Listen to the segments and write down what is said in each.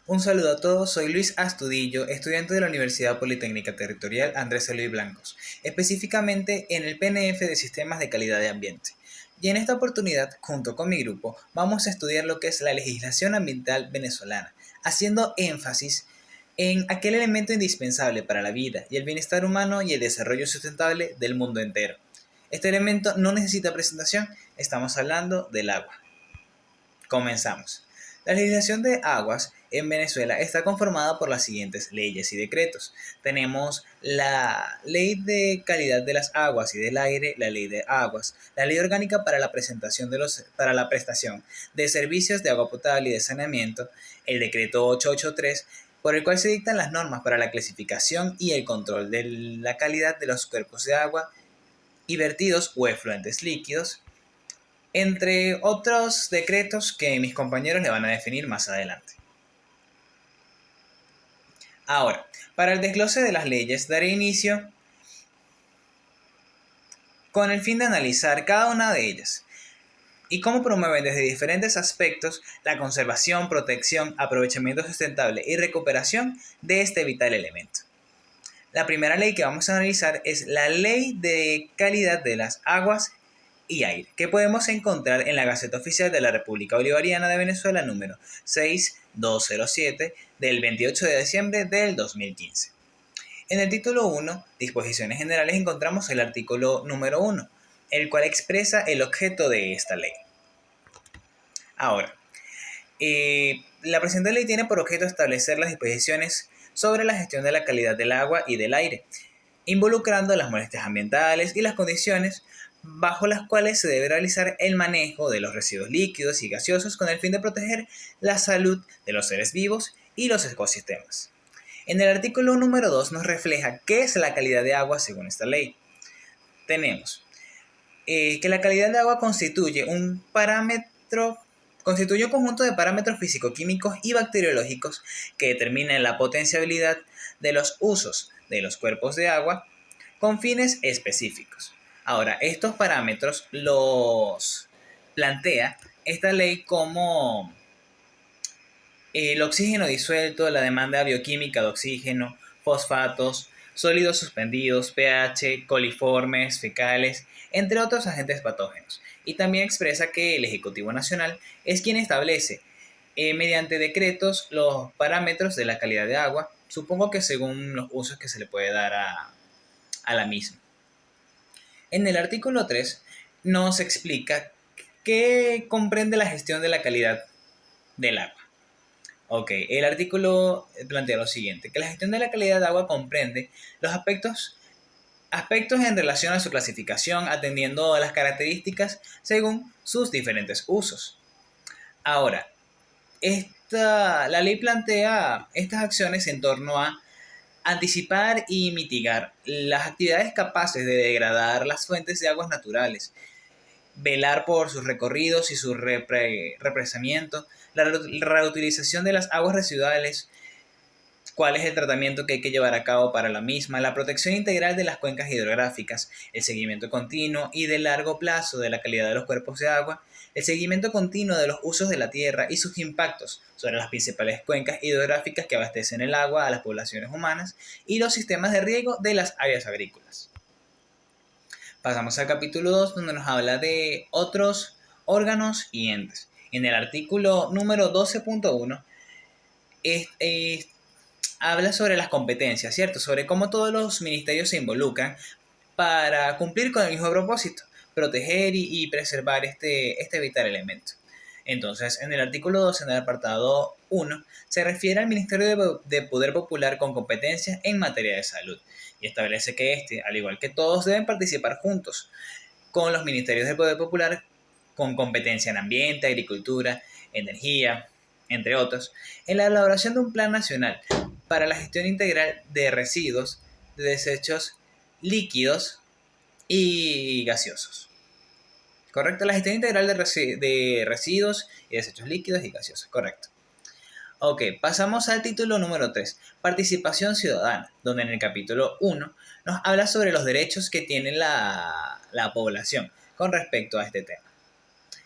Un saludo a todos, soy Luis Astudillo, estudiante de la Universidad Politécnica Territorial Andrés Eloy Blancos, específicamente en el PNF de Sistemas de Calidad de Ambiente. Y en esta oportunidad, junto con mi grupo, vamos a estudiar lo que es la legislación ambiental venezolana, haciendo énfasis en aquel elemento indispensable para la vida y el bienestar humano y el desarrollo sustentable del mundo entero. Este elemento no necesita presentación, estamos hablando del agua. Comenzamos. La legislación de aguas en Venezuela está conformada por las siguientes leyes y decretos. Tenemos la Ley de Calidad de las Aguas y del Aire, la Ley de Aguas, la Ley Orgánica para la para la prestación de servicios de agua potable y de saneamiento, el Decreto 883, por el cual se dictan las normas para la clasificación y el control de la calidad de los cuerpos de agua y vertidos o efluentes líquidos, entre otros decretos que mis compañeros le van a definir más adelante. Ahora, para el desglose de las leyes, daré inicio con el fin de analizar cada una de ellas y cómo promueven desde diferentes aspectos la conservación, protección, aprovechamiento sustentable y recuperación de este vital elemento. La primera ley que vamos a analizar es la Ley de Calidad de las Aguas y Aire, que podemos encontrar en la Gaceta Oficial de la República Bolivariana de Venezuela número 6207 del 28 de diciembre del 2015. En el título 1, Disposiciones Generales, encontramos el artículo número 1, el cual expresa el objeto de esta ley. Ahora, la presente ley tiene por objeto establecer las disposiciones sobre la gestión de la calidad del agua y del aire, involucrando las molestias ambientales y las condiciones bajo las cuales se debe realizar el manejo de los residuos líquidos y gaseosos con el fin de proteger la salud de los seres vivos y los ecosistemas. En el artículo número 2 nos refleja qué es la calidad de agua según esta ley. Tenemos que la calidad de agua constituye un conjunto de parámetros físico-químicos y bacteriológicos que determinan la potenciabilidad de los usos de los cuerpos de agua con fines específicos. Ahora, estos parámetros los plantea esta ley como el oxígeno disuelto, la demanda bioquímica de oxígeno, fosfatos, sólidos suspendidos, pH, coliformes, fecales, entre otros agentes patógenos. Y también expresa que el Ejecutivo Nacional es quien establece mediante decretos los parámetros de la calidad de agua, supongo que según los usos que se le puede dar a la misma. En el artículo 3 nos explica qué comprende la gestión de la calidad del agua. Ok, el artículo plantea lo siguiente, que la gestión de la calidad de agua comprende los aspectos en relación a su clasificación, atendiendo a las características según sus diferentes usos. Ahora, la ley plantea estas acciones en torno a anticipar y mitigar las actividades capaces de degradar las fuentes de aguas naturales, velar por sus recorridos y su represamiento, la reutilización de las aguas residuales, cuál es el tratamiento que hay que llevar a cabo para la misma, la protección integral de las cuencas hidrográficas, el seguimiento continuo y de largo plazo de la calidad de los cuerpos de agua, el seguimiento continuo de los usos de la tierra y sus impactos sobre las principales cuencas hidrográficas que abastecen el agua a las poblaciones humanas y los sistemas de riego de las áreas agrícolas. Pasamos al capítulo 2, donde nos habla de otros órganos y entes. En el artículo número 12.1 habla sobre las competencias, ¿cierto? Sobre cómo todos los ministerios se involucran para cumplir con el mismo propósito, proteger y preservar este vital elemento. Entonces, en el artículo 12, en el apartado 1, se refiere al Ministerio de Poder Popular con competencias en materia de salud y establece que al igual que todos, deben participar juntos con los ministerios de Poder Popular con competencia en ambiente, agricultura, energía, entre otros, en la elaboración de un plan nacional para la gestión integral de residuos, de desechos líquidos y gaseosos. ¿Correcto? La gestión integral de residuos y desechos líquidos y gaseosos. Correcto. Ok, pasamos al título número 3, Participación Ciudadana, donde en el capítulo 1 nos habla sobre los derechos que tiene la población con respecto a este tema.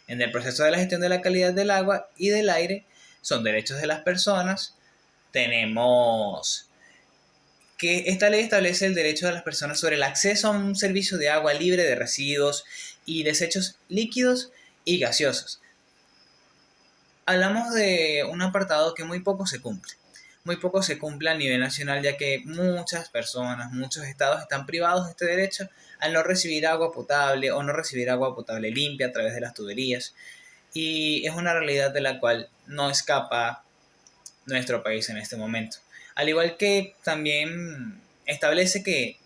En el proceso de la gestión de la calidad del agua y del aire son derechos de las personas, tenemos que esta ley establece el derecho de las personas sobre el acceso a un servicio de agua libre de residuos y desechos líquidos y gaseosos. Hablamos de un apartado que muy poco se cumple. Muy poco se cumple a nivel nacional, ya que muchas personas, muchos estados están privados de este derecho al no recibir agua potable o no recibir agua potable limpia a través de las tuberías. Y es una realidad de la cual no escapa nuestro país en este momento. Al igual que también establece que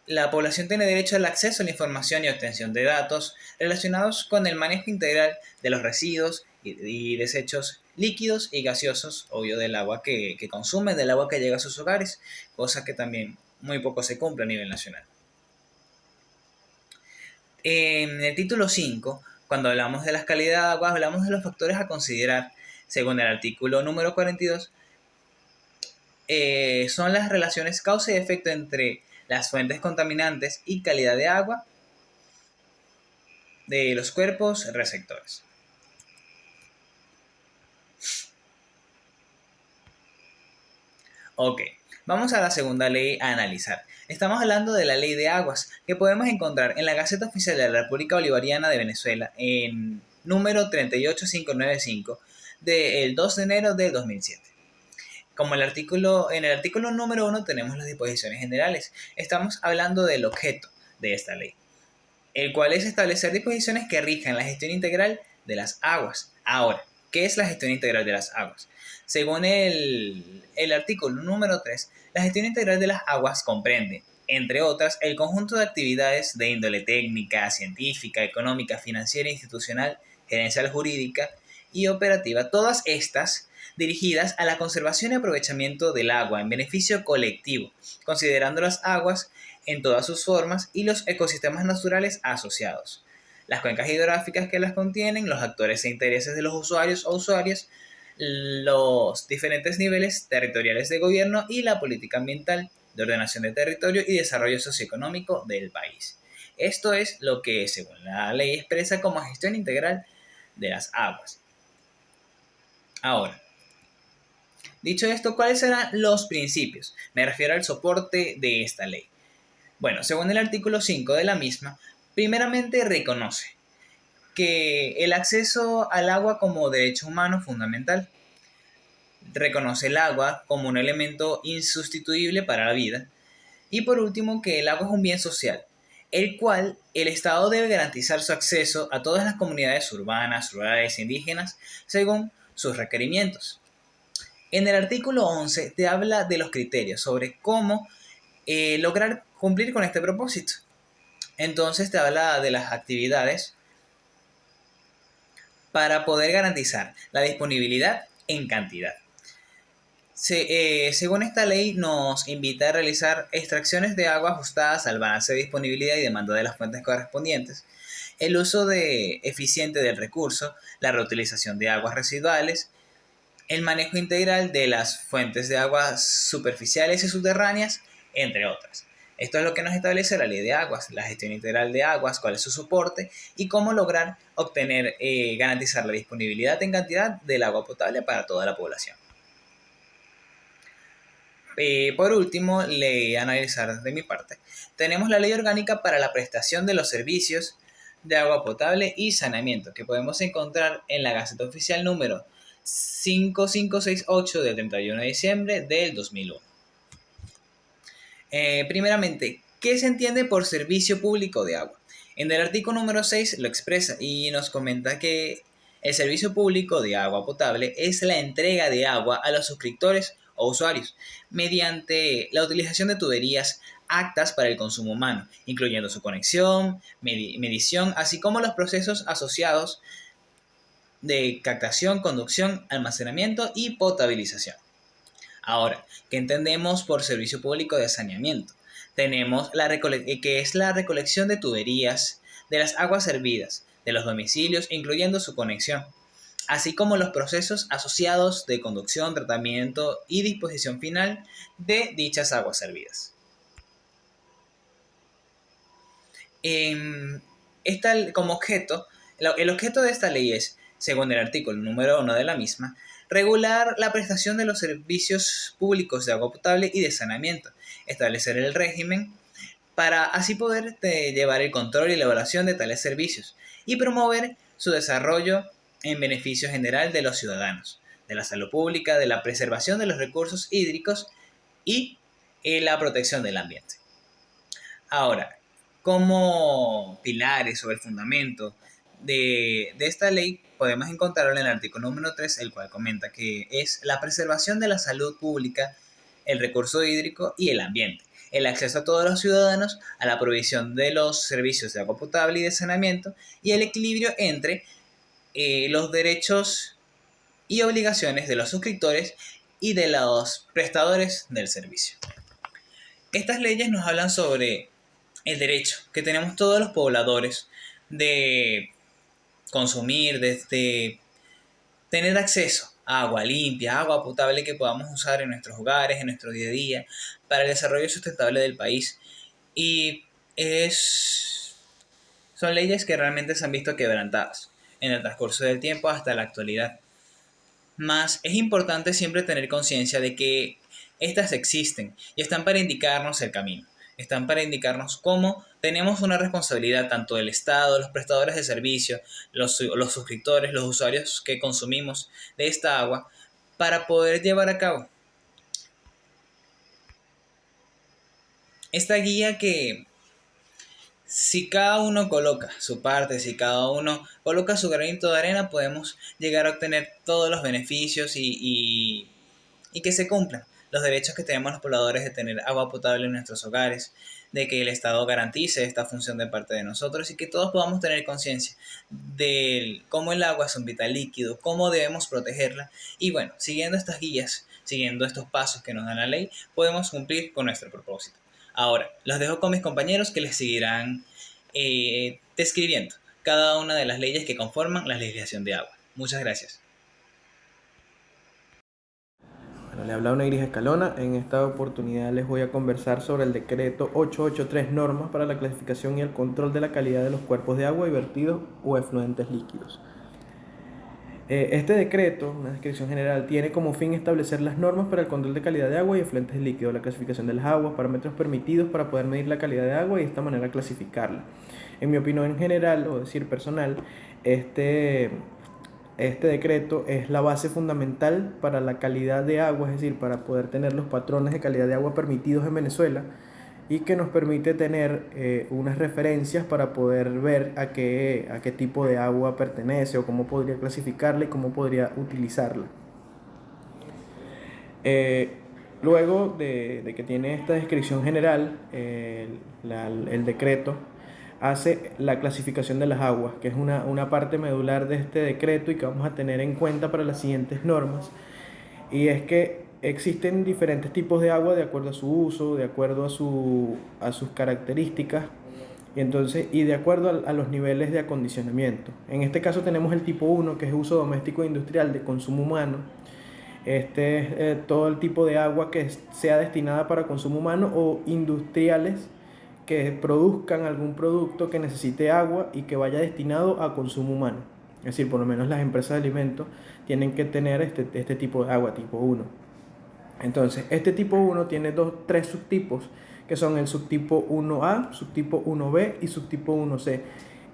la población tiene derecho al acceso a la información y obtención de datos relacionados con el manejo integral de los residuos y desechos líquidos y gaseosos, obvio del agua que consumen, del agua que llega a sus hogares, cosa que también muy poco se cumple a nivel nacional. En el título 5, cuando hablamos de la calidad de agua, hablamos de los factores a considerar, según el artículo número 42, son las relaciones causa y efecto entre las fuentes contaminantes y calidad de agua de los cuerpos receptores. Ok, vamos a la segunda ley a analizar. Estamos hablando de la ley de aguas, que podemos encontrar en la Gaceta Oficial de la República Bolivariana de Venezuela, en número 38595, del 2 de enero de 2007. Como en el artículo número 1 tenemos las disposiciones generales. Estamos hablando del objeto de esta ley, el cual es establecer disposiciones que rijan la gestión integral de las aguas. Ahora, ¿qué es la gestión integral de las aguas? Según el artículo número 3, la gestión integral de las aguas comprende, entre otras, el conjunto de actividades de índole técnica, científica, económica, financiera, institucional, gerencial, jurídica y operativa, todas estas dirigidas a la conservación y aprovechamiento del agua en beneficio colectivo, considerando las aguas en todas sus formas y los ecosistemas naturales asociados, las cuencas hidrográficas que las contienen, los actores e intereses de los usuarios o usuarias, los diferentes niveles territoriales de gobierno y la política ambiental, de ordenación de territorio y desarrollo socioeconómico del país. Esto es lo que, según la ley, expresa como gestión integral de las aguas. Ahora, dicho esto, ¿cuáles serán los principios? Me refiero al soporte de esta ley. Bueno, según el artículo 5 de la misma, primeramente reconoce que el acceso al agua como derecho humano fundamental. Reconoce el agua como un elemento insustituible para la vida. Y por último, que el agua es un bien social, el cual el Estado debe garantizar su acceso a todas las comunidades urbanas, rurales e indígenas según sus requerimientos. En el artículo 11 te habla de los criterios sobre cómo lograr cumplir con este propósito. Entonces te habla de las actividades para poder garantizar la disponibilidad en cantidad. Según esta ley, nos invita a realizar extracciones de agua ajustadas al balance de disponibilidad y demanda de las fuentes correspondientes, el uso eficiente del recurso, la reutilización de aguas residuales, el manejo integral de las fuentes de aguas superficiales y subterráneas, entre otras. Esto es lo que nos establece la ley de aguas, la gestión integral de aguas, cuál es su soporte y cómo lograr obtener, garantizar la disponibilidad en cantidad del agua potable para toda la población. Por último, le analizar de mi parte, tenemos la ley orgánica para la prestación de los servicios de agua potable y saneamiento, que podemos encontrar en la Gaceta Oficial número 5568 del 31 de diciembre del 2001. Primeramente, ¿qué se entiende por servicio público de agua? En el artículo número 6 lo expresa y nos comenta que el servicio público de agua potable es la entrega de agua a los suscriptores o usuarios mediante la utilización de tuberías aptas para el consumo humano, incluyendo su conexión, medición, así como los procesos asociados de captación, conducción, almacenamiento y potabilización. Ahora, ¿qué entendemos por servicio público de saneamiento? Tenemos que es la recolección de tuberías de las aguas servidas de los domicilios, incluyendo su conexión, así como los procesos asociados de conducción, tratamiento y disposición final de dichas aguas servidas. Como objeto, el objeto de esta ley es, según el artículo número 1 de la misma, Regular la prestación de los servicios públicos de agua potable y de saneamiento. Establecer el régimen para así poder llevar el control y la evaluación de tales servicios y promover su desarrollo en beneficio general de los ciudadanos, de la salud pública, de la preservación de los recursos hídricos y la protección del ambiente. Ahora, como pilares o el fundamento de esta ley, podemos encontrarlo en el artículo número 3, el cual comenta que es la preservación de la salud pública, el recurso hídrico y el ambiente, el acceso a todos los ciudadanos a la provisión de los servicios de agua potable y de saneamiento y el equilibrio entre los derechos y obligaciones de los suscriptores y de los prestadores del servicio. Estas leyes nos hablan sobre el derecho que tenemos todos los pobladores de consumir, de tener acceso a agua limpia, agua potable que podamos usar en nuestros hogares, en nuestro día a día, para el desarrollo sustentable del país. Y son leyes que realmente se han visto quebrantadas en el transcurso del tiempo hasta la actualidad. Mas es importante siempre tener conciencia de que estas existen y están para indicarnos el camino. Están para indicarnos cómo tenemos una responsabilidad tanto del Estado, los prestadores de servicio, los suscriptores, los usuarios que consumimos de esta agua, para poder llevar a cabo esta guía que, si cada uno coloca su parte, si cada uno coloca su granito de arena, podemos llegar a obtener todos los beneficios y que se cumplan los derechos que tenemos los pobladores de tener agua potable en nuestros hogares, de que el Estado garantice esta función de parte de nosotros y que todos podamos tener conciencia de cómo el agua es un vital líquido, cómo debemos protegerla y bueno, siguiendo estas guías, siguiendo estos pasos que nos da la ley, podemos cumplir con nuestro propósito. Ahora, los dejo con mis compañeros que les seguirán describiendo cada una de las leyes que conforman la legislación de agua. Muchas gracias. Bueno, le habla una Iris Escalona. En esta oportunidad les voy a conversar sobre el decreto 883, normas para la clasificación y el control de la calidad de los cuerpos de agua y vertidos o efluentes líquidos. Este decreto, una descripción general, tiene como fin establecer las normas para el control de calidad de agua y efluentes líquidos, la clasificación de las aguas, parámetros permitidos para poder medir la calidad de agua y de esta manera clasificarla. En mi opinión general, o decir personal, este decreto es la base fundamental para la calidad de agua, es decir, para poder tener los patrones de calidad de agua permitidos en Venezuela y que nos permite tener unas referencias para poder ver a qué tipo de agua pertenece o cómo podría clasificarla y cómo podría utilizarla. Luego de que tiene esta descripción general, el decreto hace la clasificación de las aguas, que es una parte medular de este decreto y que vamos a tener en cuenta para las siguientes normas. Y es que existen diferentes tipos de agua de acuerdo a su uso, de acuerdo a sus características y de acuerdo a los niveles de acondicionamiento. En este caso tenemos el tipo 1, que es uso doméstico e industrial de consumo humano. Este es todo el tipo de agua que sea destinada para consumo humano o industriales que produzcan algún producto que necesite agua y que vaya destinado a consumo humano. Es decir, por lo menos las empresas de alimentos tienen que tener este tipo de agua, tipo 1. Entonces, este tipo 1 tiene tres subtipos, que son el subtipo 1A, subtipo 1B y subtipo 1C.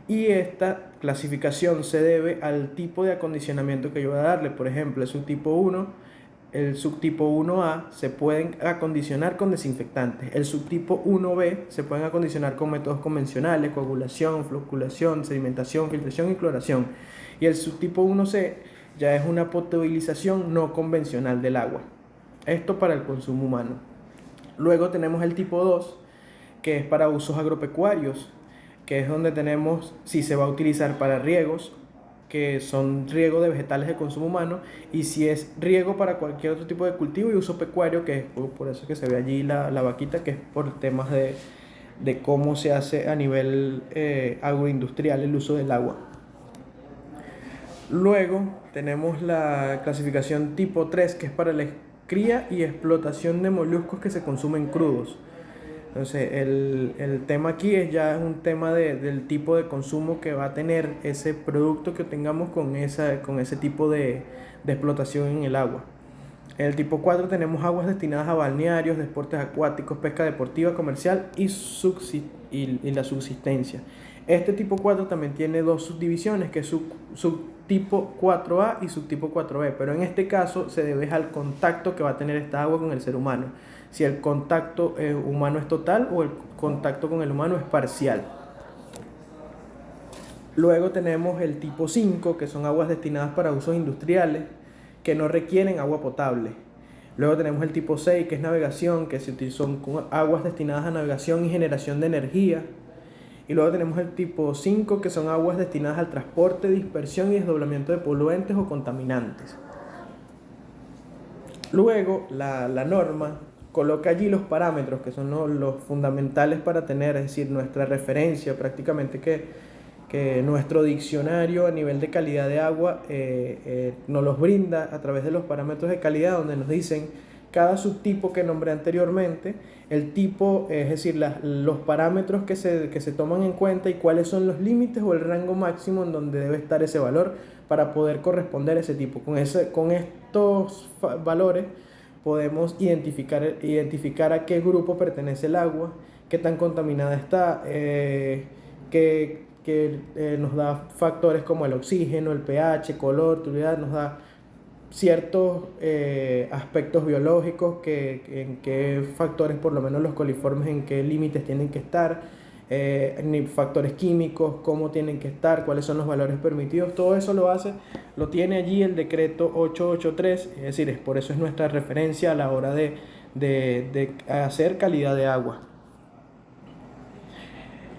Y esta clasificación se debe al tipo de acondicionamiento que yo voy a darle. Por ejemplo, el subtipo 1A se pueden acondicionar con desinfectantes. El subtipo 1B se pueden acondicionar con métodos convencionales, coagulación, floculación, sedimentación, filtración y cloración. Y el subtipo 1C ya es una potabilización no convencional del agua. Esto para el consumo humano. Luego tenemos el tipo 2, que es para usos agropecuarios, que es donde tenemos si se va a utilizar para riegos, que son riego de vegetales de consumo humano, y si es riego para cualquier otro tipo de cultivo y uso pecuario, que es por eso que se ve allí la vaquita, que es por temas de cómo se hace a nivel agroindustrial el uso del agua. Luego tenemos la clasificación tipo 3, que es para la cría y explotación de moluscos que se consumen crudos. Entonces el tema aquí es un tema del tipo de consumo que va a tener ese producto que tengamos con ese tipo de de explotación en el agua. En el tipo 4 tenemos aguas destinadas a balnearios, deportes acuáticos, pesca deportiva, comercial y la subsistencia. Este tipo 4 también tiene dos subdivisiones, que es subtipo 4A y subtipo 4B, pero en este caso se debe al contacto que va a tener esta agua con el ser humano. Si el contacto humano es total o el contacto con el humano es parcial. Luego tenemos el tipo 5, que son aguas destinadas para usos industriales, que no requieren agua potable. Luego tenemos el tipo 6, que es navegación, que son aguas destinadas a navegación y generación de energía. Y luego tenemos el tipo 5, que son aguas destinadas al transporte, dispersión y desdoblamiento de poluentes o contaminantes. Luego la norma coloca allí los parámetros, que son los fundamentales para tener, es decir, nuestra referencia prácticamente, que nuestro diccionario a nivel de calidad de agua nos los brinda a través de los parámetros de calidad, donde nos dicen cada subtipo que nombré anteriormente, el tipo, es decir, los parámetros que se toman en cuenta y cuáles son los límites o el rango máximo en donde debe estar ese valor para poder corresponder a ese tipo. Con estos valores podemos identificar a qué grupo pertenece el agua, qué tan contaminada está, que nos da factores como el oxígeno, el pH, color, turbidez, nos da ciertos aspectos biológicos, en qué factores, por lo menos los coliformes, en qué límites tienen que estar, factores químicos, cómo tienen que estar, cuáles son los valores permitidos. Todo eso lo tiene allí el decreto 883, es decir, por eso es nuestra referencia a la hora de hacer calidad de agua.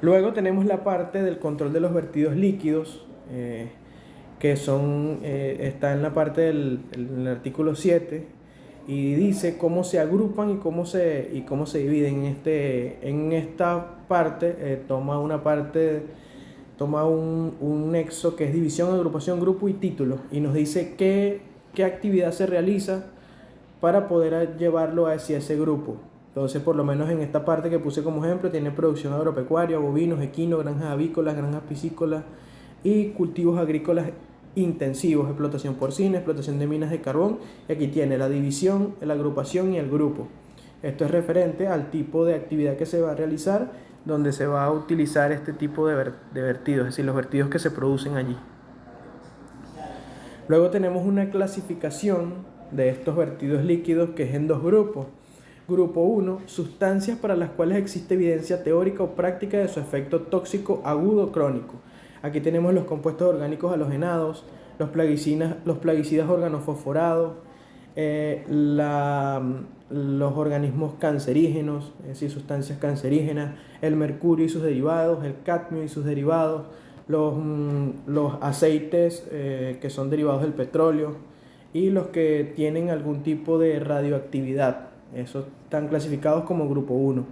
Luego tenemos la parte del control de los vertidos líquidos, que está en la parte del artículo 7, y dice cómo se agrupan y cómo se dividen. En esta parte toma un nexo que es división, agrupación, grupo y título, y nos dice qué actividad se realiza para poder llevarlo hacia ese grupo. Entonces, por lo menos en esta parte que puse como ejemplo, tiene producción agropecuaria, bovinos, equinos, granjas avícolas, granjas piscícolas y cultivos agrícolas intensivos, explotación porcina, explotación de minas de carbón. Y aquí tiene la división, la agrupación y el grupo. Esto es referente al tipo de actividad que se va a realizar, donde se va a utilizar este tipo de vertidos, es decir, los vertidos que se producen allí. Luego tenemos una clasificación de estos vertidos líquidos, que es en dos grupos. Grupo 1, sustancias para las cuales existe evidencia teórica o práctica de su efecto tóxico agudo o crónico. Aquí tenemos los compuestos orgánicos halogenados, los plaguicidas organofosforados, los organismos cancerígenos, es decir, sustancias cancerígenas, el mercurio y sus derivados, el cadmio y sus derivados, los aceites que son derivados del petróleo y los que tienen algún tipo de radioactividad. Esos están clasificados como grupo 1.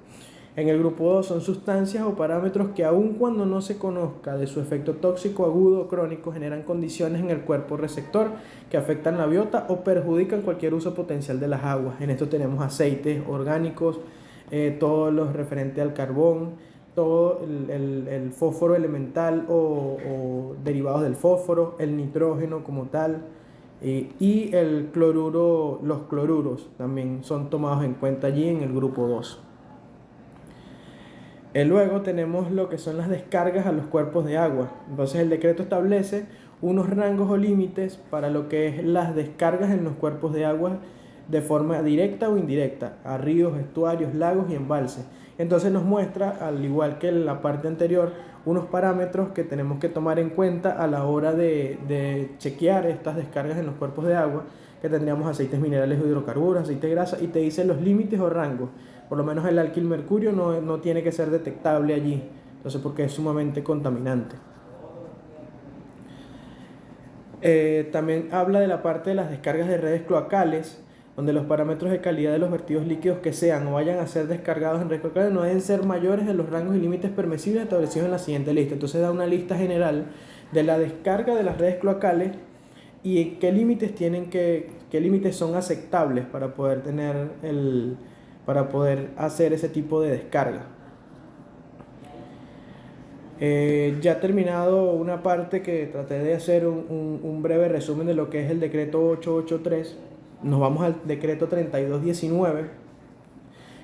En el grupo 2 son sustancias o parámetros que, aun cuando no se conozca de su efecto tóxico agudo o crónico, generan condiciones en el cuerpo receptor que afectan la biota o perjudican cualquier uso potencial de las aguas. En esto tenemos aceites orgánicos, todo lo referente al carbón, todo el fósforo elemental o derivados del fósforo, el nitrógeno como tal. Y el cloruro, los cloruros también son tomados en cuenta allí en el grupo 2. Luego tenemos lo que son las descargas a los cuerpos de agua. Entonces el decreto establece unos rangos o límites para lo que es las descargas en los cuerpos de agua de forma directa o indirecta, a ríos, estuarios, lagos y embalses. Entonces nos muestra, al igual que en la parte anterior, unos parámetros que tenemos que tomar en cuenta a la hora de chequear estas descargas en los cuerpos de agua, que tendríamos aceites minerales o hidrocarburos, aceite de grasa, y te dice los límites o rangos. Por lo menos el alquil mercurio no tiene que ser detectable allí, entonces, porque es sumamente contaminante. También habla de la parte de las descargas de redes cloacales, donde los parámetros de calidad de los vertidos líquidos que sean o vayan a ser descargados en redes cloacales no deben ser mayores de los rangos y límites permisibles establecidos en la siguiente lista. Entonces da una lista general de la descarga de las redes cloacales y qué límites son aceptables para poder hacer ese tipo de descarga. Ya terminado una parte que traté de hacer un breve resumen de lo que es el decreto 883, nos vamos al decreto 3219,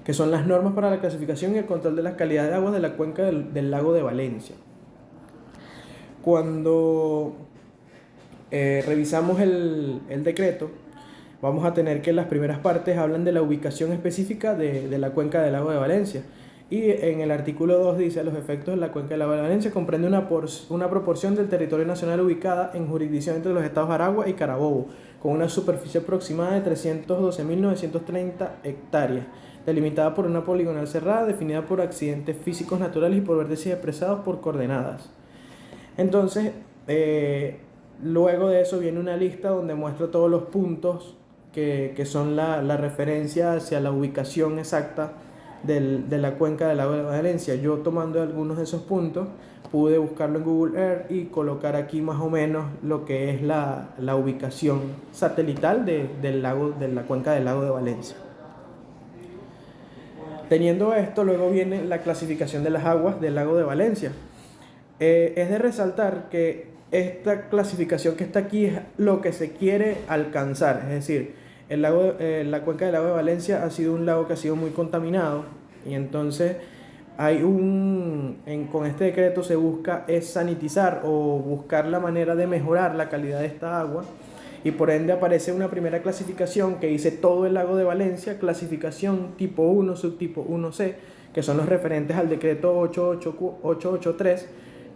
que son las normas para la clasificación y el control de las calidades de aguas de la cuenca del lago de Valencia. Cuando revisamos el decreto, vamos a tener que las primeras partes hablan de la ubicación específica de la cuenca del lago de Valencia. Y en el artículo 2 dice: los efectos de la cuenca del lago de Valencia comprende una proporción del territorio nacional ubicada en jurisdicción entre los estados Aragua y Carabobo, con una superficie aproximada de 312.930 hectáreas, delimitada por una poligonal cerrada, definida por accidentes físicos naturales y por vértices expresados por coordenadas. Entonces, luego de eso viene una lista donde muestro todos los puntos que son la referencia hacia la ubicación exacta de la cuenca del lago de Valencia. Yo, tomando algunos de esos puntos, pude buscarlo en Google Earth y colocar aquí más o menos lo que es la ubicación satelital de la cuenca del lago de Valencia. Teniendo esto, luego viene la clasificación de las aguas del lago de Valencia. Es de resaltar que esta clasificación que está aquí es lo que se quiere alcanzar. Es decir, la cuenca del lago de Valencia ha sido un lago que ha sido muy contaminado, y entonces con este decreto se busca es sanitizar o buscar la manera de mejorar la calidad de esta agua, y por ende aparece una primera clasificación que dice todo el lago de Valencia, clasificación tipo 1, subtipo 1C, que son los referentes al decreto 883,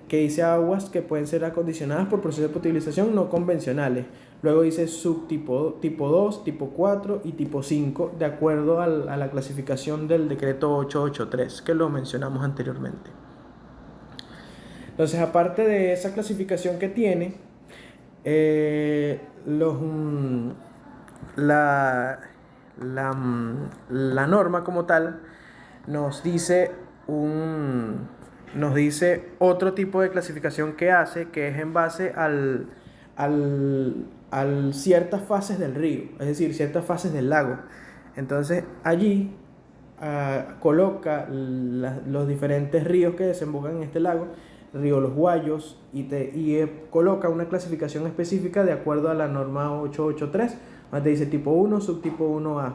que dice aguas que pueden ser acondicionadas por procesos de potabilización no convencionales. Luego dice subtipo tipo 2, tipo 4 y tipo 5, de acuerdo a la clasificación del decreto 883, que lo mencionamos anteriormente. Entonces, aparte de esa clasificación que tiene, la norma como tal nos dice otro tipo de clasificación que hace, que es en base al ciertas fases del río, es decir, ciertas fases del lago. Entonces allí coloca los diferentes ríos que desembocan en este lago, río Los Guayos, y coloca una clasificación específica de acuerdo a la norma 883, donde dice tipo 1, subtipo 1A.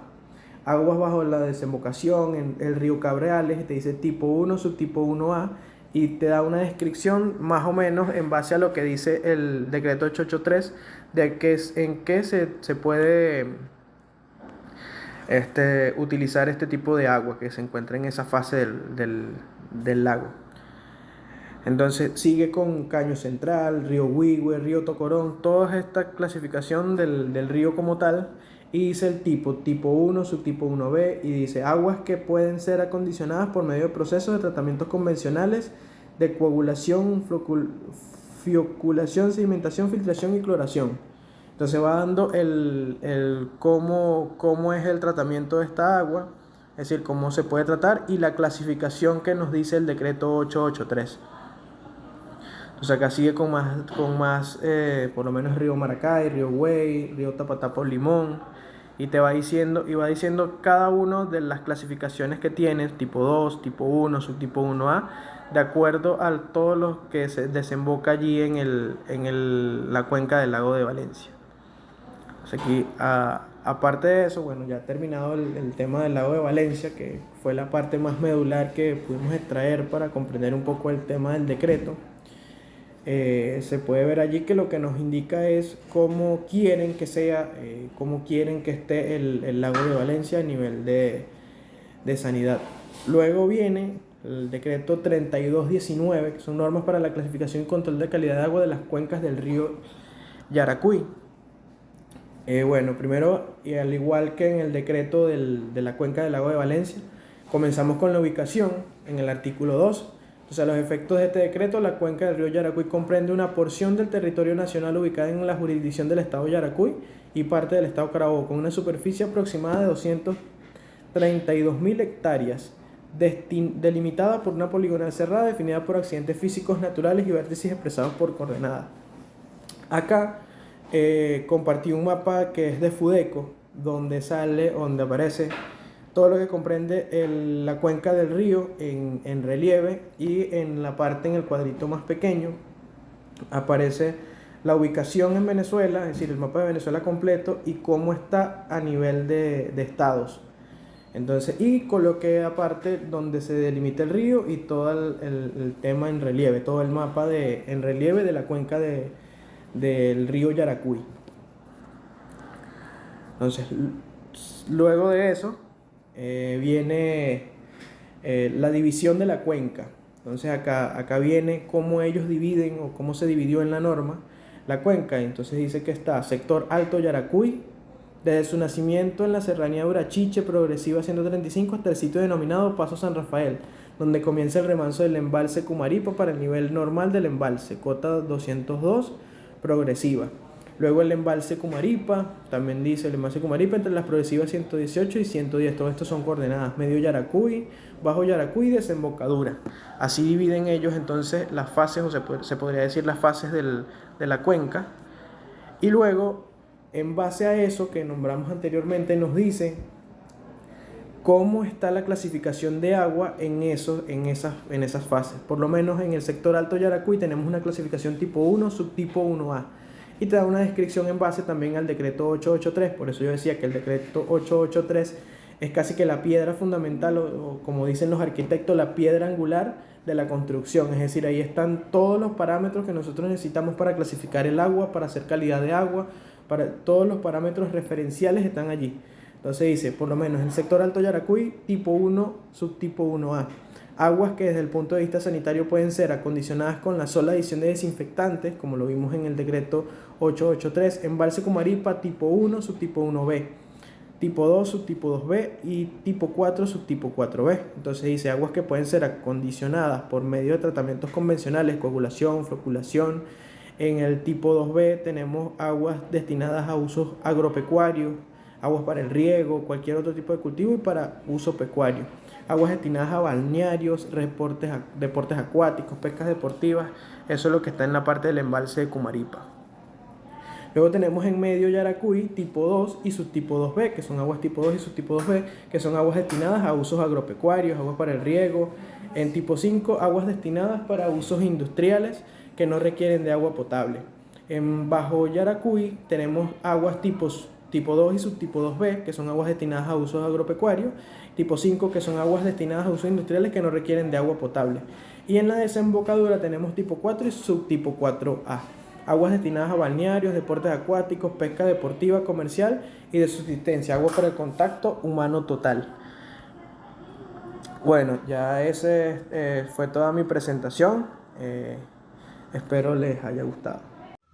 Aguas bajo la desembocación en el río Cabreales, te dice tipo 1, subtipo 1A, y te da una descripción más o menos en base a lo que dice el decreto 883 en qué se puede utilizar este tipo de agua que se encuentra en esa fase del lago. Entonces sigue con Caño Central, río Huigüe, río Tocorón, toda esta clasificación del río como tal, y dice el tipo 1, subtipo 1B, y dice aguas que pueden ser acondicionadas por medio de procesos de tratamientos convencionales de coagulación, fioculación, sedimentación, filtración y cloración. Entonces va dando cómo es el tratamiento de esta agua, es decir, cómo se puede tratar, y la clasificación que nos dice el decreto 883. Entonces acá sigue con más por lo menos río Maracay, río Güey, río Tapatapo, Limón, y va diciendo cada uno de las clasificaciones que tiene, tipo 2, tipo 1, subtipo 1A, de acuerdo a todos los que se desemboca allí en la cuenca del lago de Valencia. Entonces aquí, aparte de eso, bueno, ya ha terminado el tema del lago de Valencia, que fue la parte más medular que pudimos extraer para comprender un poco el tema del decreto. Se puede ver allí que lo que nos indica es cómo quieren que sea, cómo quieren que esté el lago de Valencia a nivel de sanidad. Luego viene el decreto 3219, que son normas para la clasificación y control de calidad de agua de las cuencas del río Yaracuy. Bueno, primero, y al igual que en el decreto de la cuenca del lago de Valencia, comenzamos con la ubicación en el artículo 2. O sea, los efectos de este decreto: la cuenca del río Yaracuy comprende una porción del territorio nacional ubicada en la jurisdicción del estado Yaracuy y parte del estado Carabobo, con una superficie aproximada de 232.000 hectáreas, delimitada por una poligonal cerrada definida por accidentes físicos naturales y vértices expresados por coordenadas. Acá compartí un mapa que es de Fudeco, donde aparece todo lo que comprende la cuenca del río en relieve, y en la parte, en el cuadrito más pequeño, aparece la ubicación en Venezuela, es decir, el mapa de Venezuela completo y cómo está a nivel de estados. Entonces, y coloqué aparte donde se delimita el río y todo el tema en relieve, todo el mapa en relieve de la cuenca del río Yaracuy. Entonces, luego de eso viene la división de la cuenca. Entonces acá viene cómo ellos dividen o cómo se dividió en la norma la cuenca. Entonces dice que está sector Alto Yaracuy, desde su nacimiento en la serranía de Urachiche, progresiva 135, hasta el sitio denominado Paso San Rafael, donde comienza el remanso del embalse Cumaripa para el nivel normal del embalse, cota 202, progresiva. Luego el embalse Cumaripa, también dice el embalse Cumaripa entre las progresivas 118 y 110, todo esto son coordenadas, medio Yaracuy, bajo Yaracuy, desembocadura. Así dividen ellos entonces las fases, o se podría decir las fases de la cuenca. Y luego, en base a eso que nombramos anteriormente, nos dice cómo está la clasificación de agua en esas fases. Por lo menos en el sector Alto Yaracuy tenemos una clasificación tipo 1, subtipo 1A. Y te da una descripción en base también al decreto 883. Por eso yo decía que el decreto 883 es casi que la piedra fundamental, o como dicen los arquitectos, la piedra angular de la construcción. Es decir, ahí están todos los parámetros que nosotros necesitamos para clasificar el agua, para hacer calidad de agua, para todos los parámetros referenciales están allí. Entonces dice, por lo menos en el sector Alto Yaracuy, tipo 1, subtipo 1A. Aguas que desde el punto de vista sanitario pueden ser acondicionadas con la sola adición de desinfectantes, como lo vimos en el decreto 883, embalse Cumaripa tipo 1, subtipo 1B, tipo 2, subtipo 2B y tipo 4, subtipo 4B. Entonces dice aguas que pueden ser acondicionadas por medio de tratamientos convencionales, coagulación, floculación. En el tipo 2B tenemos aguas destinadas a usos agropecuarios, aguas para el riego, cualquier otro tipo de cultivo y para uso pecuario. Aguas destinadas a balnearios, deportes acuáticos, pescas deportivas. Eso es lo que está en la parte del embalse de Cumaripa. Luego tenemos en medio Yaracuy tipo 2 y subtipo 2B, que son aguas tipo 2 y subtipo 2B, que son aguas destinadas a usos agropecuarios, aguas para el riego. En tipo 5, aguas destinadas para usos industriales que no requieren de agua potable. En bajo Yaracuy tenemos aguas tipo 2 y subtipo 2B, que son aguas destinadas a usos agropecuarios, tipo 5, que son aguas destinadas a usos industriales que no requieren de agua potable. Y en la desembocadura tenemos tipo 4 y subtipo 4A, aguas destinadas a balnearios, deportes acuáticos, pesca deportiva, comercial y de subsistencia, agua para el contacto humano total. Bueno, ya ese fue toda mi presentación. Espero les haya gustado.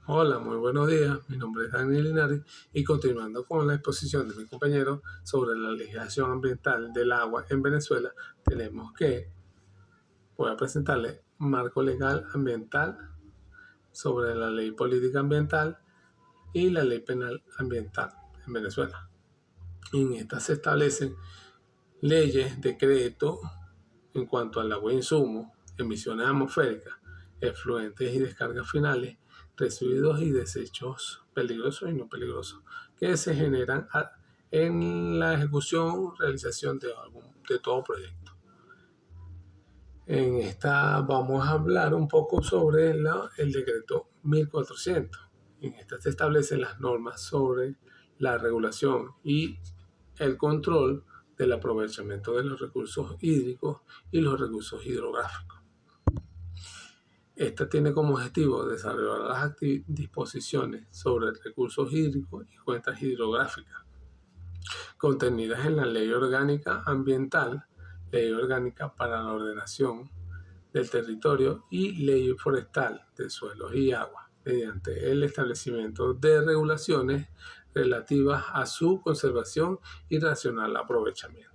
Hola, muy buenos días. Mi nombre es Daniel Linares y continuando con la exposición de mi compañero sobre la legislación ambiental del agua en Venezuela, voy a presentarle marco legal ambiental sobre la ley política ambiental y la ley penal ambiental en Venezuela. En estas se establecen leyes, decretos en cuanto al agua insumo, emisiones atmosféricas, efluentes y descargas finales, residuos y desechos peligrosos y no peligrosos que se generan en la ejecución, realización de todo proyecto. En esta vamos a hablar un poco sobre el decreto 1400. En esta se establecen las normas sobre la regulación y el control del aprovechamiento de los recursos hídricos y los recursos hidrográficos. Esta tiene como objetivo desarrollar las disposiciones sobre recursos hídricos y cuentas hidrográficas contenidas en la Ley Orgánica Ambiental, Ley Orgánica para la Ordenación del Territorio y Ley Forestal de Suelos y Agua, mediante el establecimiento de regulaciones relativas a su conservación y racional aprovechamiento.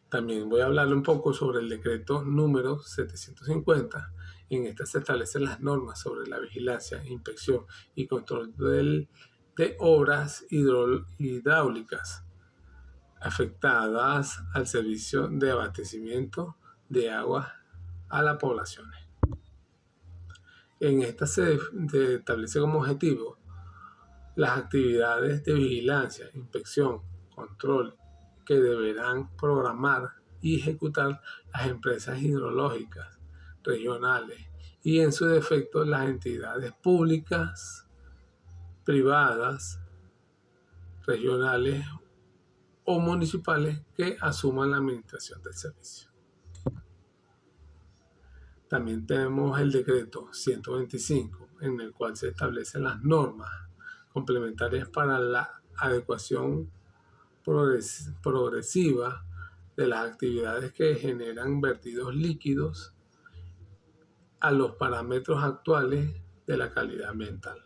También voy a hablarle un poco sobre el decreto número 750. En esta se establecen las normas sobre la vigilancia, inspección y control de obras hidráulicas afectadas al servicio de abastecimiento de agua a las poblaciones. En esta se establece como objetivo las actividades de vigilancia, inspección, control que deberán programar y ejecutar las empresas hidrológicas regionales y, en su defecto, las entidades públicas, privadas, regionales o municipales que asuman la administración del servicio. También tenemos el decreto 125, en el cual se establecen las normas complementarias para la adecuación progresiva de las actividades que generan vertidos líquidos a los parámetros actuales de la calidad ambiental.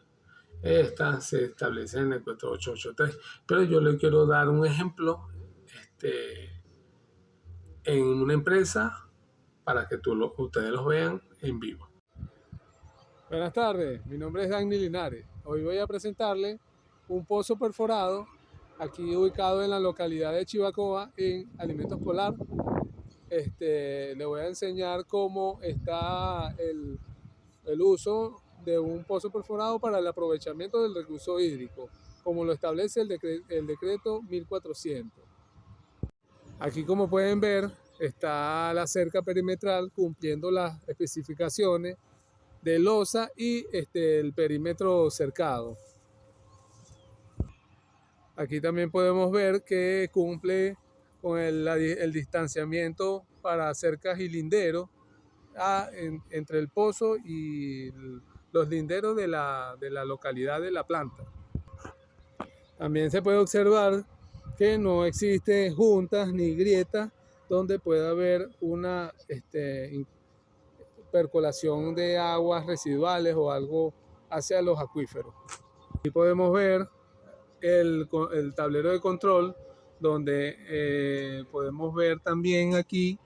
Esta se establece en el decreto 883, pero yo le quiero dar un ejemplo en una empresa para que ustedes los vean en vivo. Buenas tardes, mi nombre es Dani Linares. Hoy voy a presentarle un pozo perforado aquí ubicado en la localidad de Chivacoa, en Alimentos Polar. Le voy a enseñar cómo está el uso de un pozo perforado para el aprovechamiento del recurso hídrico, como lo establece el decreto 1400. Aquí, como pueden ver, está la cerca perimetral cumpliendo las especificaciones de losa y el perímetro cercado. Aquí también podemos ver que cumple con el distanciamiento para cercas y linderos entre el pozo y los linderos de la localidad de la planta. También se puede observar que no existen juntas ni grietas donde pueda haber una percolación de aguas residuales o algo hacia los acuíferos. Aquí podemos ver el tablero de control, donde podemos ver también aquí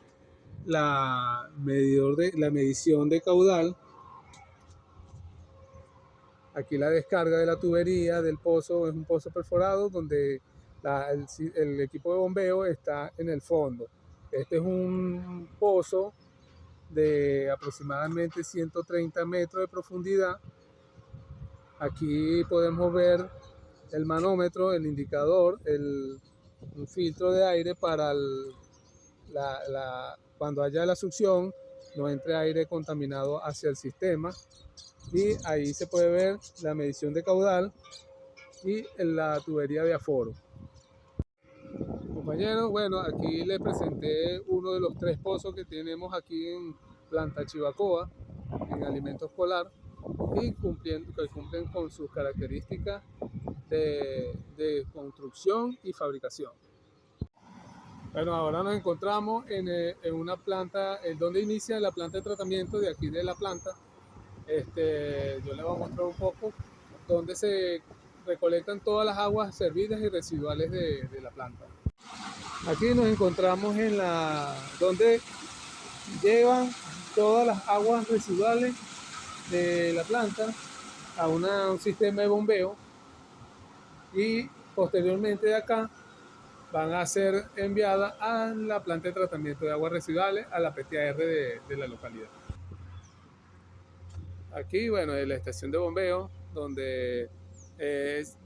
la medición de caudal. Aquí la descarga de la tubería del pozo, es un pozo perforado donde el equipo de bombeo está en el fondo. Este es un pozo de aproximadamente 130 metros de profundidad. Aquí podemos ver el manómetro, el indicador, un filtro de aire para cuando haya la succión no entre aire contaminado hacia el sistema. Y ahí se puede ver la medición de caudal y la tubería de aforo. Compañeros, bueno, aquí les presenté uno de los 3 pozos que tenemos aquí en Planta Chivacoa, en Alimentos Polar, y que cumplen con sus características de construcción y fabricación. Bueno, ahora nos encontramos en una planta, donde inicia la planta de tratamiento de aquí de la planta. Yo les voy a mostrar un poco donde se recolectan todas las aguas servidas y residuales de la planta. Aquí nos encontramos donde llevan todas las aguas residuales de la planta a un sistema de bombeo, y posteriormente de acá van a ser enviadas a la planta de tratamiento de aguas residuales, a la PTAR de la localidad. Aquí, bueno, es la estación de bombeo, donde es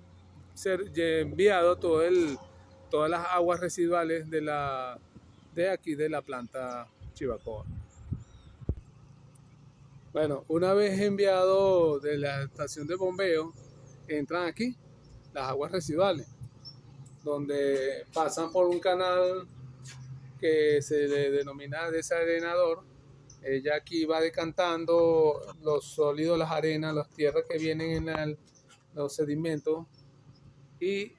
enviado todas las aguas residuales de aquí de la planta Chivacoa. Bueno, una vez enviado de la estación de bombeo, entran aquí las aguas residuales, donde pasan por un canal que se le denomina desarenador. Ella aquí va decantando los sólidos, las arenas, las tierras que vienen en los sedimentos, y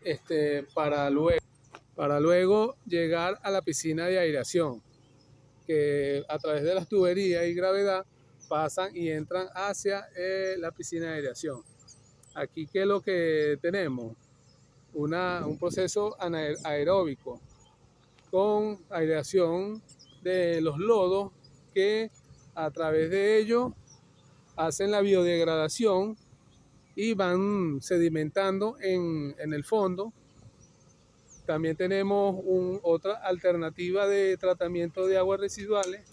para luego llegar a la piscina de aireación, que a través de las tuberías y gravedad pasan y entran hacia la piscina de aireación. Aquí, ¿qué es lo que tenemos? Un proceso anaeróbico con aireación de los lodos, que a través de ello hacen la biodegradación y van sedimentando en el fondo. También tenemos otra alternativa de tratamiento de aguas residuales,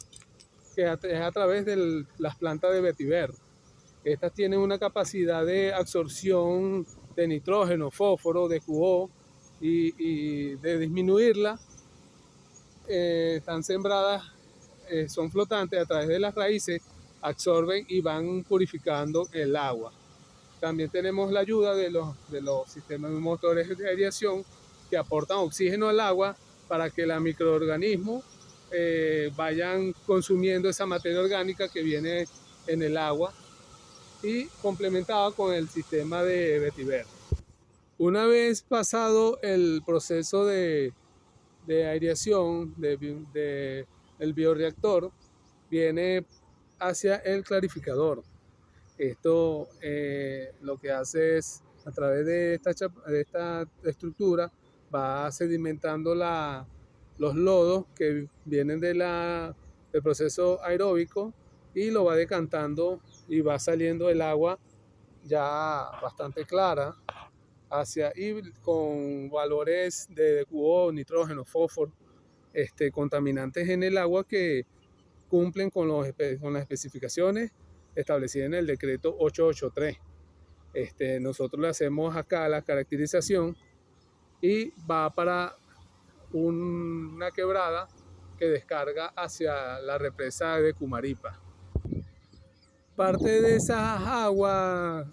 que es a través de las plantas de vetiver. Estas tienen una capacidad de absorción de nitrógeno, fósforo, de QO, y de disminuirla, están sembradas, son flotantes a través de las raíces, absorben y van purificando el agua. También tenemos la ayuda de los sistemas motores de aireación que aportan oxígeno al agua para que los microorganismos vayan consumiendo esa materia orgánica que viene en el agua y complementada con el sistema de vetiver. Una vez pasado el proceso de aireación del bioreactor, viene hacia el clarificador. Esto lo que hace es, a través de esta estructura, va sedimentando los lodos que vienen del proceso aeróbico y lo va decantando y va saliendo el agua ya bastante clara y con valores de DQO, nitrógeno, fósforo, contaminantes en el agua que cumplen con las especificaciones establecidas en el decreto 883. Nosotros le hacemos acá la caracterización y va para una quebrada que descarga hacia la represa de Cumaripa. Parte de esas aguas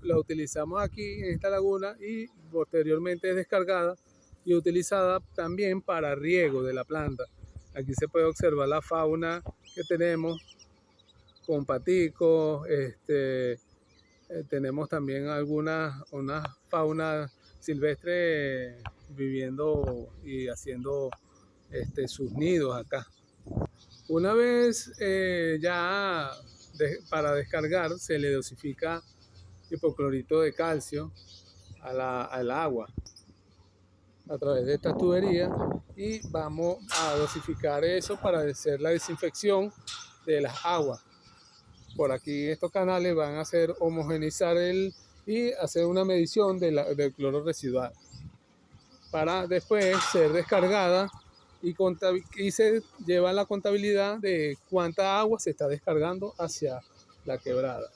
la utilizamos aquí en esta laguna y posteriormente es descargada y utilizada también para riego de la planta. Aquí se puede observar la fauna que tenemos con paticos, tenemos también una fauna silvestre viviendo y haciendo sus nidos acá. Una vez para descargar se le dosifica hipoclorito de calcio al agua a través de estas tuberías y vamos a dosificar eso para hacer la desinfección de las aguas. Por aquí estos canales van a hacer homogeneizar y hacer una medición del cloro residual para después ser descargada y se lleva la contabilidad de cuánta agua se está descargando hacia la quebrada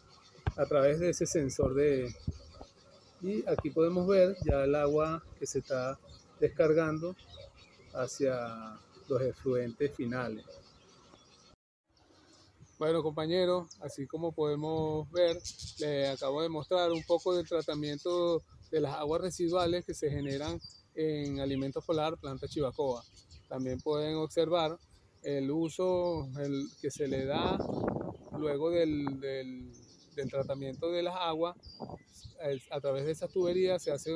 a través de ese sensor y aquí podemos ver ya el agua que se está descargando hacia los efluentes finales. Bueno, compañeros, así como podemos ver, les acabo de mostrar un poco del tratamiento de las aguas residuales que se generan en alimentos polar, planta chivacoa. También pueden observar el uso que se le da luego del tratamiento de las aguas. A través de esas tuberías se hace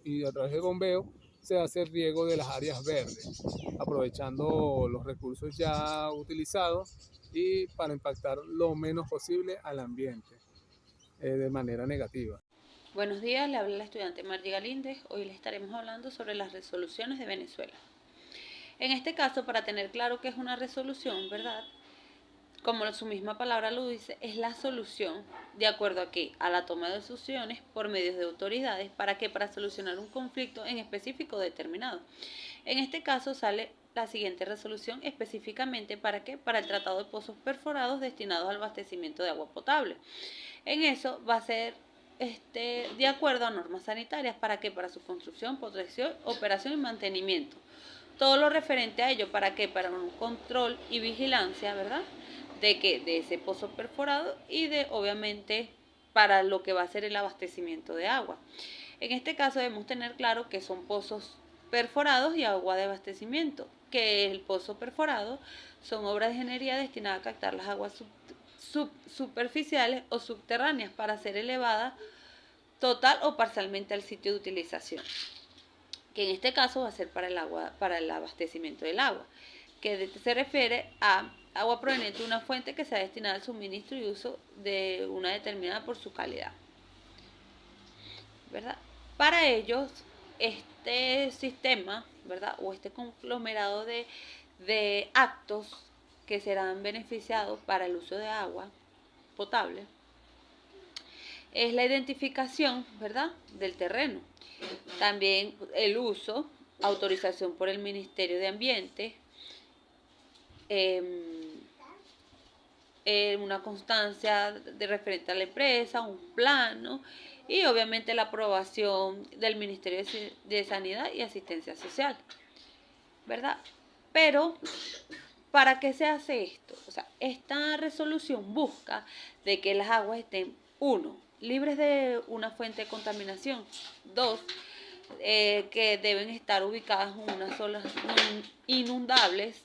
y a través del bombeo se hace el riego de las áreas verdes, aprovechando los recursos ya utilizados y para impactar lo menos posible al ambiente de manera negativa. Buenos días, le habla la estudiante Margie Galíndez. Hoy le estaremos hablando sobre las resoluciones de Venezuela. En este caso, para tener claro qué es una resolución, ¿verdad? Como su misma palabra lo dice, es la solución de acuerdo a qué, a la toma de decisiones por medios de autoridades. ¿Para qué? Para solucionar un conflicto en específico determinado. En este caso sale la siguiente resolución específicamente ¿para qué? Para el tratado de pozos perforados destinados al abastecimiento de agua potable. En eso va a ser de acuerdo a normas sanitarias. ¿Para qué? Para su construcción, protección, operación y mantenimiento. Todo lo referente a ello, ¿para qué? Para un control y vigilancia, ¿verdad? De ese pozo perforado y obviamente, para lo que va a ser el abastecimiento de agua. En este caso debemos tener claro que son pozos perforados y agua de abastecimiento, que el pozo perforado son obras de ingeniería destinadas a captar las aguas superficiales o subterráneas para ser elevadas total o parcialmente al sitio de utilización, que en este caso va a ser para el abastecimiento del agua, que se refiere a agua proveniente de una fuente que sea destinada al suministro y uso de una determinada por su calidad, ¿verdad? Para ellos, este sistema, ¿verdad? O este conglomerado de actos que serán beneficiados para el uso de agua potable es la identificación, ¿verdad?, del terreno. También el uso, autorización por el Ministerio de Ambiente, una constancia de referente a la empresa, un plano y obviamente la aprobación del Ministerio de Sanidad y Asistencia Social, ¿verdad? Pero, ¿para qué se hace esto? O sea, esta resolución busca de que las aguas estén, 1, libres de una fuente de contaminación, 2, que deben estar ubicadas en una sola, inundables,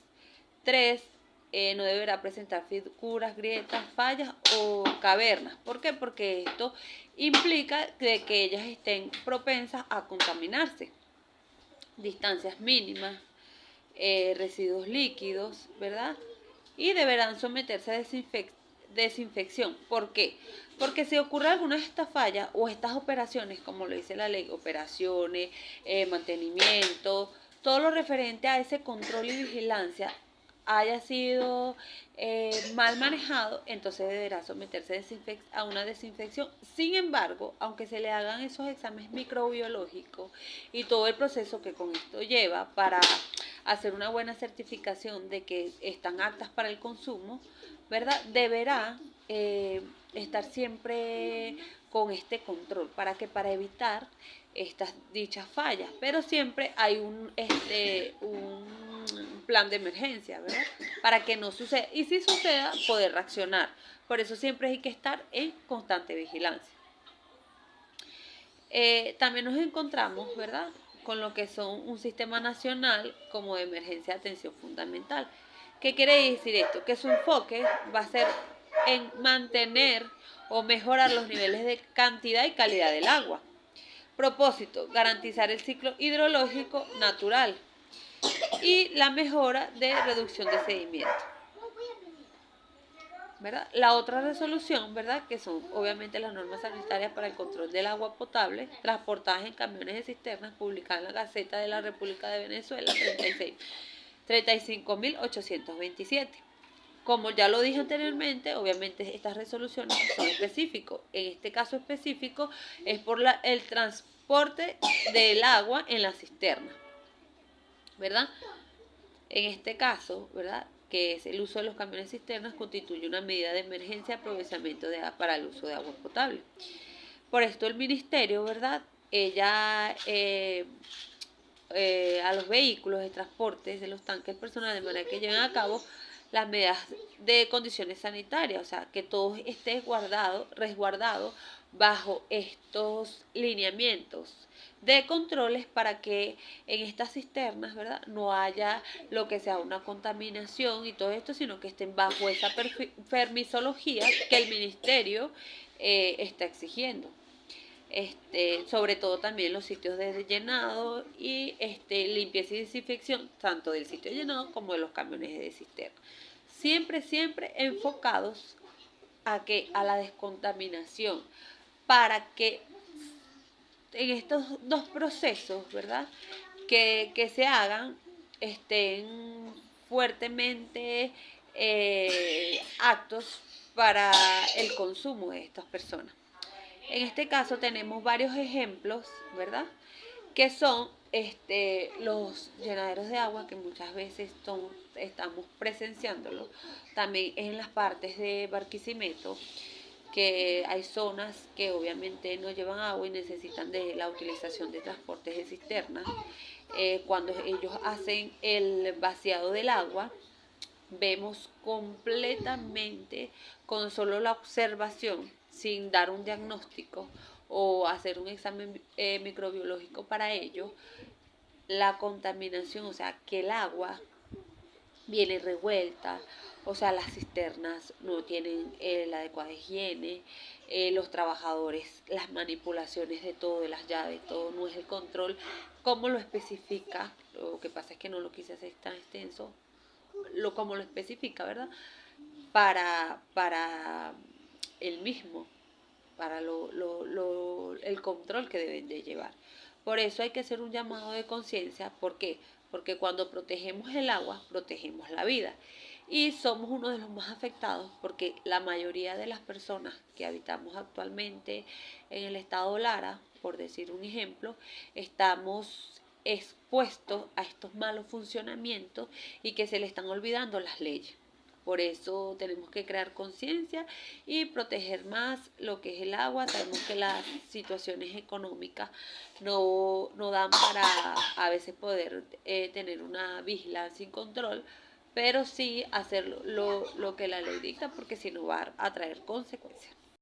3, no deberá presentar fisuras, grietas, fallas o cavernas. ¿Por qué? Porque esto implica de que ellas estén propensas a contaminarse. Distancias mínimas, residuos líquidos, ¿verdad? Y deberán someterse a desinfección. ¿Por qué? Porque si ocurre alguna de estas fallas o estas operaciones, como lo dice la ley, operaciones, mantenimiento, todo lo referente a ese control y vigilancia haya sido mal manejado, entonces deberá someterse a una desinfección. Sin embargo, aunque se le hagan esos exámenes microbiológicos y todo el proceso que con esto lleva para hacer una buena certificación de que están aptas para el consumo, ¿verdad? Deberá estar siempre con este control para evitar estas dichas fallas, pero siempre hay un plan de emergencia, ¿verdad? Para que no suceda, y si suceda, poder reaccionar. Por eso siempre hay que estar en constante vigilancia. También nos encontramos, ¿verdad?, con lo que son un sistema nacional como de emergencia de atención fundamental. ¿Qué quiere decir esto? Que su enfoque va a ser en mantener o mejorar los niveles de cantidad y calidad del agua. Propósito, garantizar el ciclo hidrológico natural y la mejora de reducción de sedimentos, ¿verdad? La otra resolución, ¿verdad?, que son obviamente las normas sanitarias para el control del agua potable, transportadas en camiones de cisternas, publicadas en la Gaceta de la República de Venezuela, 35.827. Como ya lo dije anteriormente, obviamente estas resoluciones son específicas. En este caso específico es por el transporte del agua en la cisterna, ¿verdad? En este caso, ¿verdad?, que es el uso de los camiones cisternas, constituye una medida de emergencia de aprovechamiento para el uso de agua potable. Por esto el ministerio, ¿verdad?, ella a los vehículos de transporte de los tanques personales, de manera que lleven a cabo las medidas de condiciones sanitarias, o sea, que todo esté resguardado bajo estos lineamientos de controles para que en estas cisternas, ¿verdad?, no haya lo que sea una contaminación y todo esto, sino que estén bajo esa permisología que el ministerio está exigiendo. Sobre todo también los sitios de llenado y limpieza y desinfección tanto del sitio de llenado como de los camiones de cisterna, siempre enfocados a la descontaminación, para que en estos dos procesos, ¿verdad?, que se hagan, estén fuertemente aptos para el consumo de estas personas. En este caso tenemos varios ejemplos, ¿verdad?, que son los llenaderos de agua, que muchas veces estamos presenciándolo. También en las partes de Barquisimeto, que hay zonas que obviamente no llevan agua y necesitan de la utilización de transportes de cisternas. Cuando ellos hacen el vaciado del agua, vemos completamente, con solo la observación, sin dar un diagnóstico o hacer un examen microbiológico para ello, la contaminación, o sea, que el agua viene revuelta, o sea, las cisternas no tienen la adecuada higiene, los trabajadores, las manipulaciones de todo, de las llaves, todo, no es el control como lo especifica. Lo que pasa es que no lo quise hacer tan extenso, como lo especifica, ¿verdad?, para el mismo, para el control que deben de llevar. Por eso hay que hacer un llamado de conciencia. ¿Por qué? Porque cuando protegemos el agua, protegemos la vida. Y somos uno de los más afectados porque la mayoría de las personas que habitamos actualmente en el estado Lara, por decir un ejemplo, estamos expuestos a estos malos funcionamientos y que se le están olvidando las leyes. Por eso tenemos que crear conciencia y proteger más lo que es el agua. Sabemos que las situaciones económicas no dan para a veces poder tener una vigilancia y control, pero sí hacer lo que la ley dicta, porque si no va a traer consecuencias.